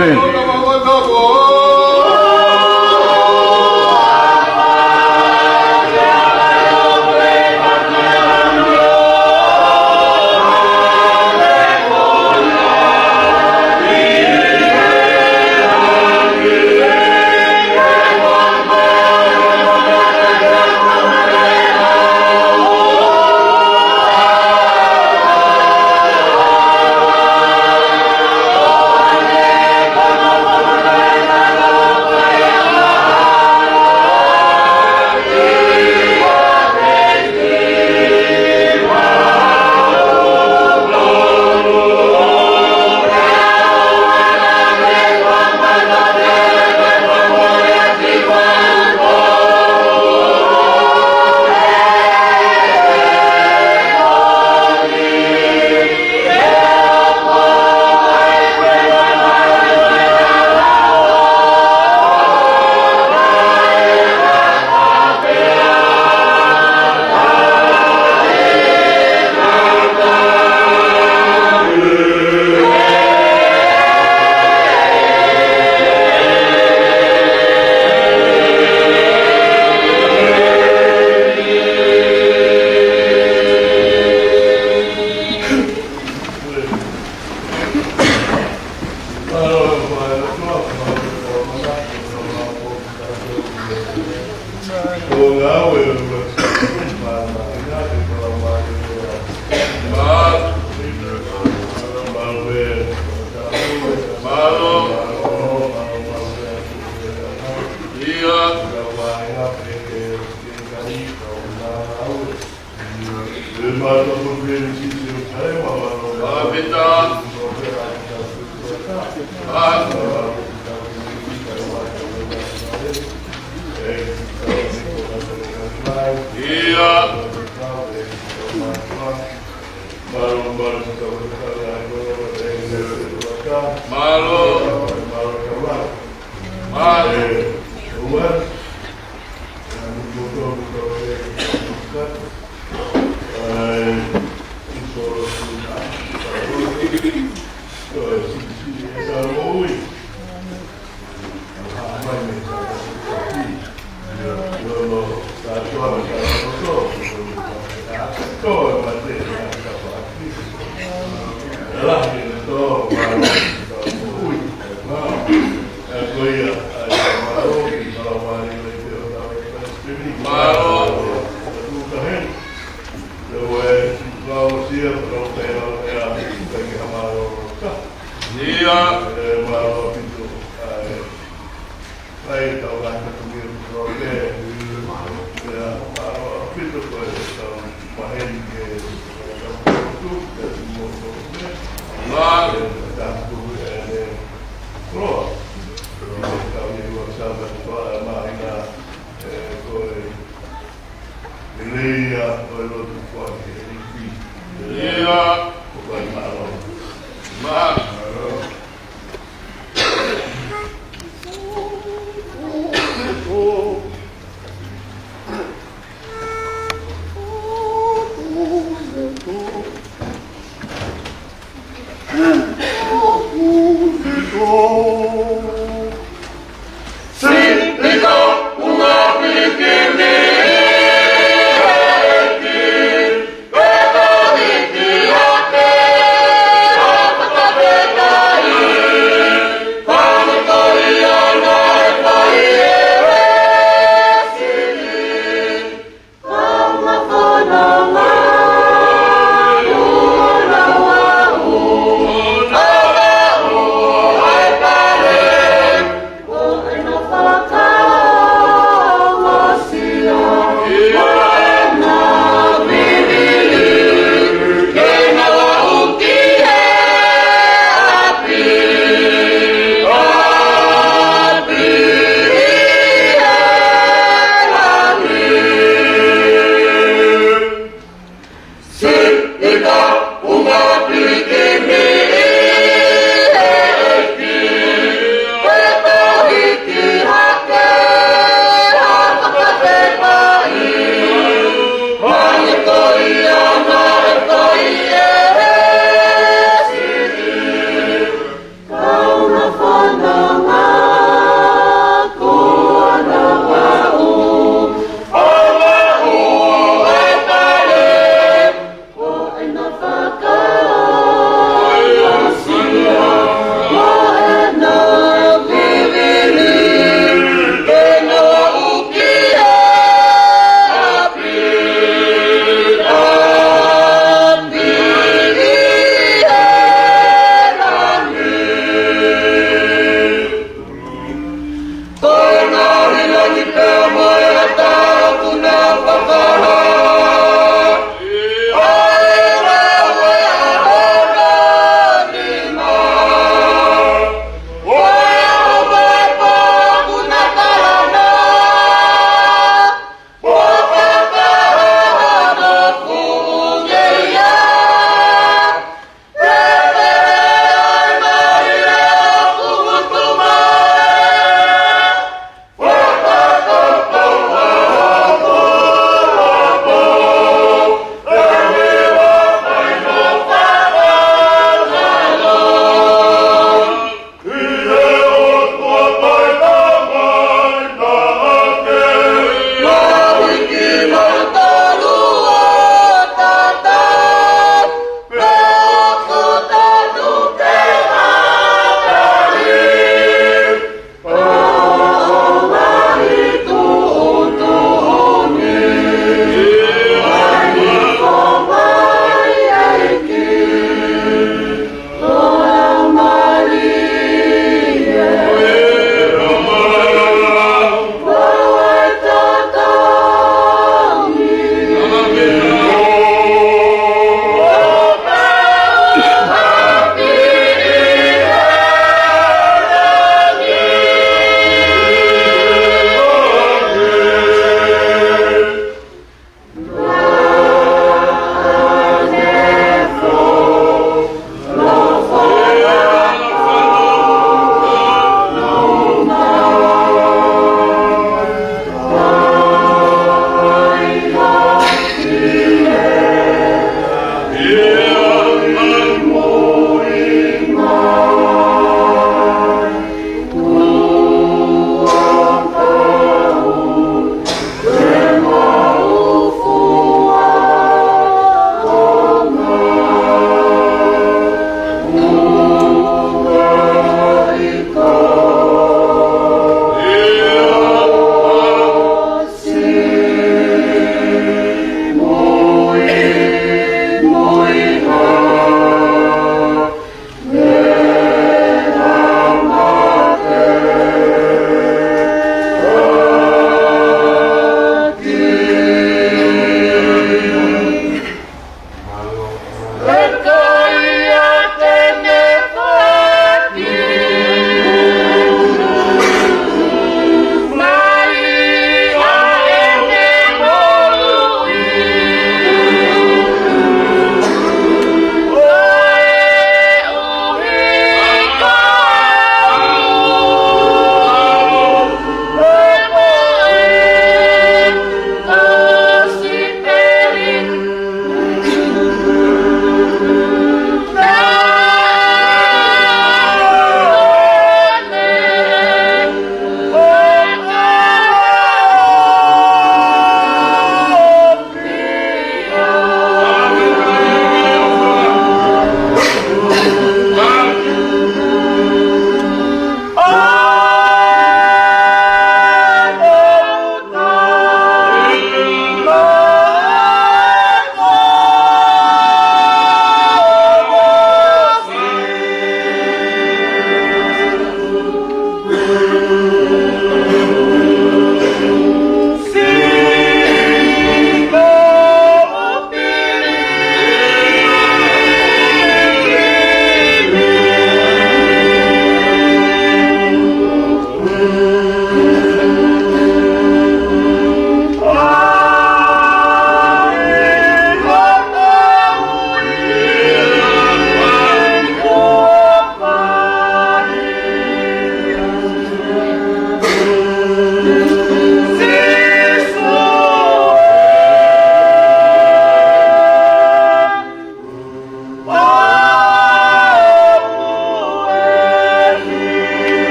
Amen.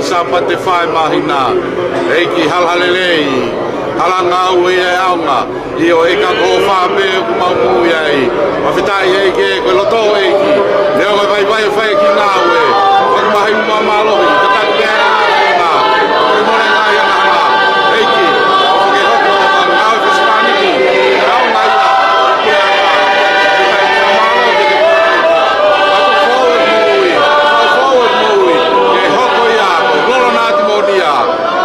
Sapate whai mahina eiki halhalelei halanga ue e aunga I o eka ko whape ku maumu iai mawhitai eiki e koe loto eiki leo koe vai whai ki ngā ue whakamahi umamalohi tataki kera ngā koe more ngā iana hana eiki whake hoko ngā ue whispaniki ngā unga ia kure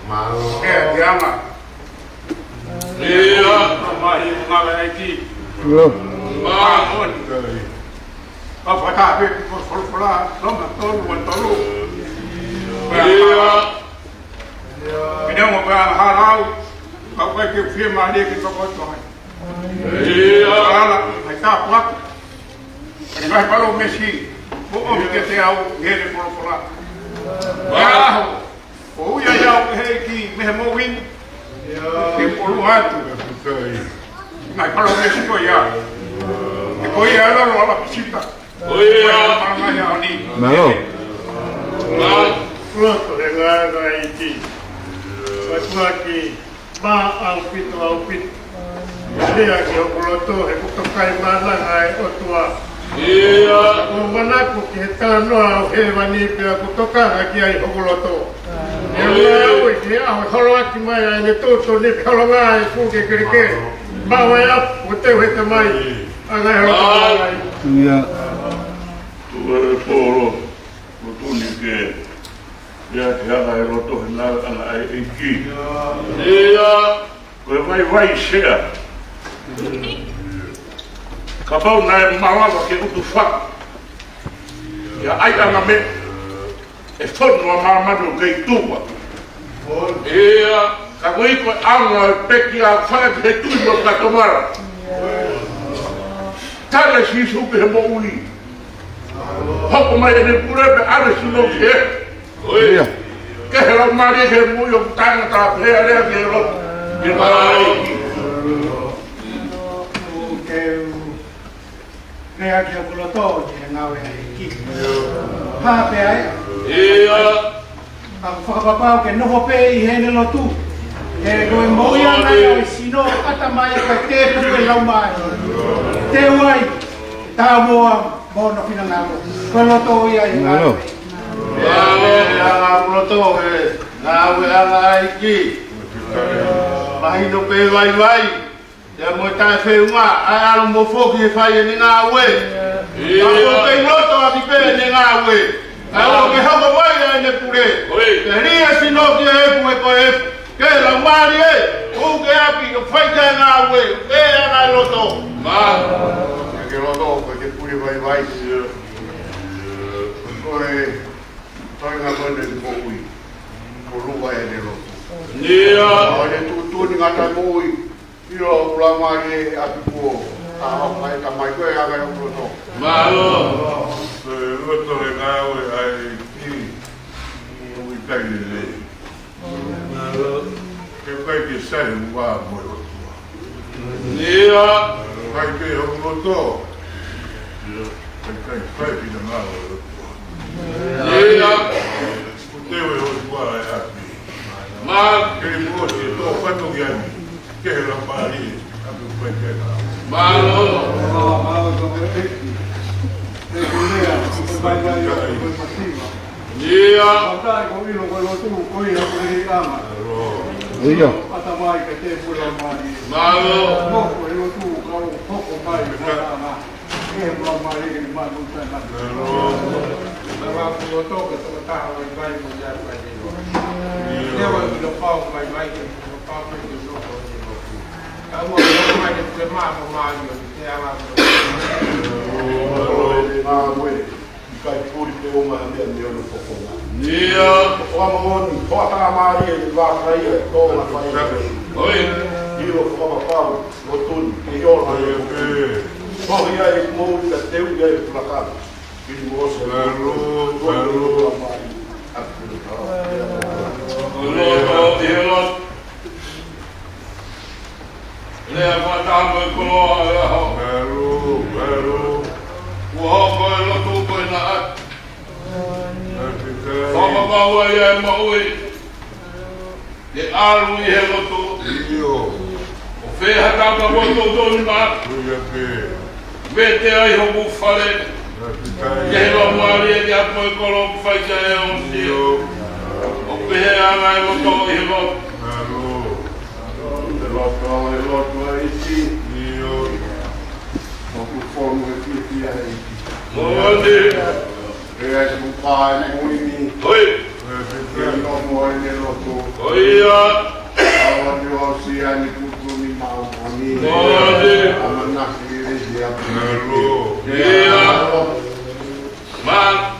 Malo. Diama. Iya. Mai ngala iki. Lo. Mahon. Apa tak ada pola lama tolu tolu. Iya. Kita mau berharau apa que firma ali que tocou tuh. Iya. Ala, aí tá placa. Ele vai para o Messi. O homem que tem algo ele por lá. Barro. O ia o que me removim. Que por o alto. Vai para o Messi já. Depois ela não ela precisa. Malo. Pronto, regado aí. Mas aqui, ao pito. Dia que eu coloquei, eu toquei mais lá o tua. Iya. O manaco que está no Evani, eu tocar aqui aí o coloquei. Eu hoje, eu falo aqui mais aí tudo, nem falo mais porque que vai o teu também. Agora Iya. Tuere poro, lutuni ke ya tiara e roto na ana e ki. Iya. Koe vai sea. Ka pau na mawala ke utu fa. Ya ai ana me e fono a mamadu ke tua. Iya. Ka koe ko anga peki a fa ke tu no ka tomara. Tale si su ke mo uni. Hoko mai e pure pe are si no ke. Iya. Que era uma área que é muito tão atrapalhada que era de mais. Kaya kaya kuloto di ngawe iki. Ha pe ai. Iya. Ang whakapapau ke noho pe I hene no tu. E koe moia nai o sino ata mai ka te puke lau mai. Te wai. Tā moa mono fina ngamo. Koe loto ia I Malo. Anga proto ngawe anga iki. Mahino pe vai. Ya mo ta fe uma a mo foki fai ni ngawe. Ya mo pe loto a pe ni ngawe. Alo ke ha mo vai ne pure. Ke ria sino ke e ko e ke la mari e. O ke api ke fai ka ngawe. Ke anga loto. Ma. Ke loto ke pure vai. Koe Toi nga kone ni moui, ko luwa e ne roto. Iya. Ole tu ni ngata moui, io ulama e api kuo, a hokai ka mai koe aga e roto. Malo. Roto e ngawe ai ki, ui kai le. Ke kai ki sai ua mo roto. Iya. Kai ke o roto. Kai ki na ngawe roto. Iya. Teu e o ua e api. Ma. Ke mo si to fatu gani. Ke la pari, api koe ke na. Malo. Iya. Iya. Kai puri pe uma ande ande no fofona. Iya. O amoni, o ta maria de va kai e to na fai. Oi. Io fo ma pau, o tun, e yo na e. O ia e mo da teu ia e pra cá. Que mo se Pero. Le fatamo e colo. Pero. O hopo e lotu koe na at. Whama maua ia e maui. E aru I he lotu. Io. O wheha tanga moto tonu na at. Vete ai hoku whare. Ke he lo maari e te apo e kolo whaita e o si. O pehe anga e moto I he lotu. Moani. Oi. no moi ne lotu. Oia. Awa ni o sia ni kutu ni mau mani. Ode. Amana kiri dia. Hello. Ia. Man.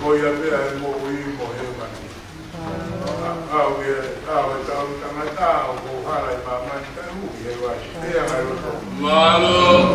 Ko ia mea e mo ui mo he mani. Au e tau tangata o ko hara i mamani kai hui e wai. Ea ngai roto. Malo.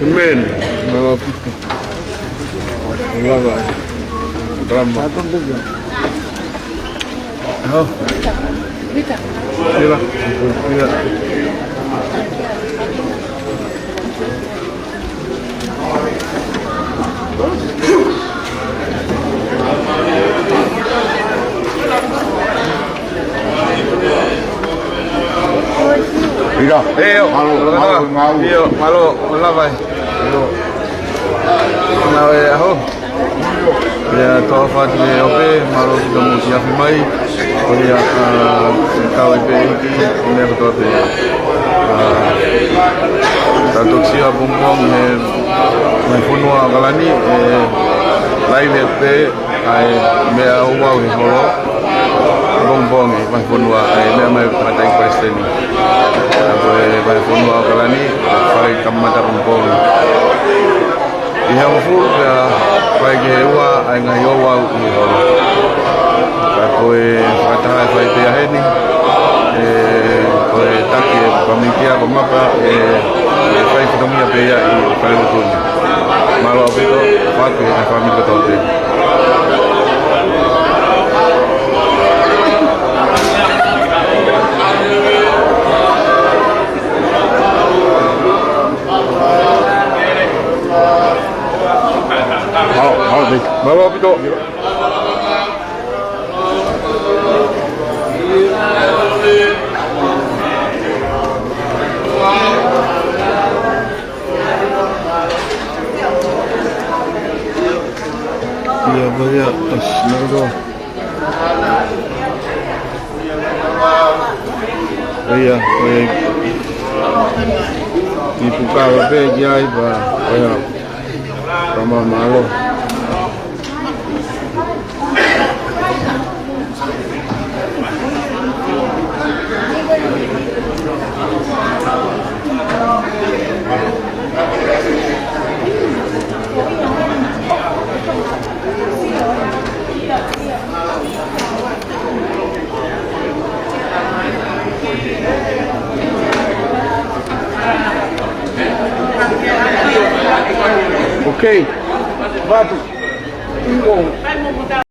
Amen. Bawa pitu. Bawa. Drama. Oh. Sila. Sila. Mira, Malo, wala ba? Nawe ako. Ya to fat me ope, malo kita musia mai. Korea kau ipe iki ne betul te. Tatuk sia bumbong mai funua kalani live pe ai me au au holo. Bumbong mai funua ai me mai patai question ni. By Funwa Kalani, Fai Kamata Bumbong. Ihang full Fai Gewa, Angayowa, Iholo. Kakoe Fatah Fai Piaheni, Koe Taki, Pamikia, Pamapa, Fai Fitomia Pia, Fai Lutun. Malo Abito, Fatu, Fami Katote. Bawa Pito. Iya banyak tas naga. Iya, baik. Dibuka apa aja iba. Kayak sama malo. Ok, vado.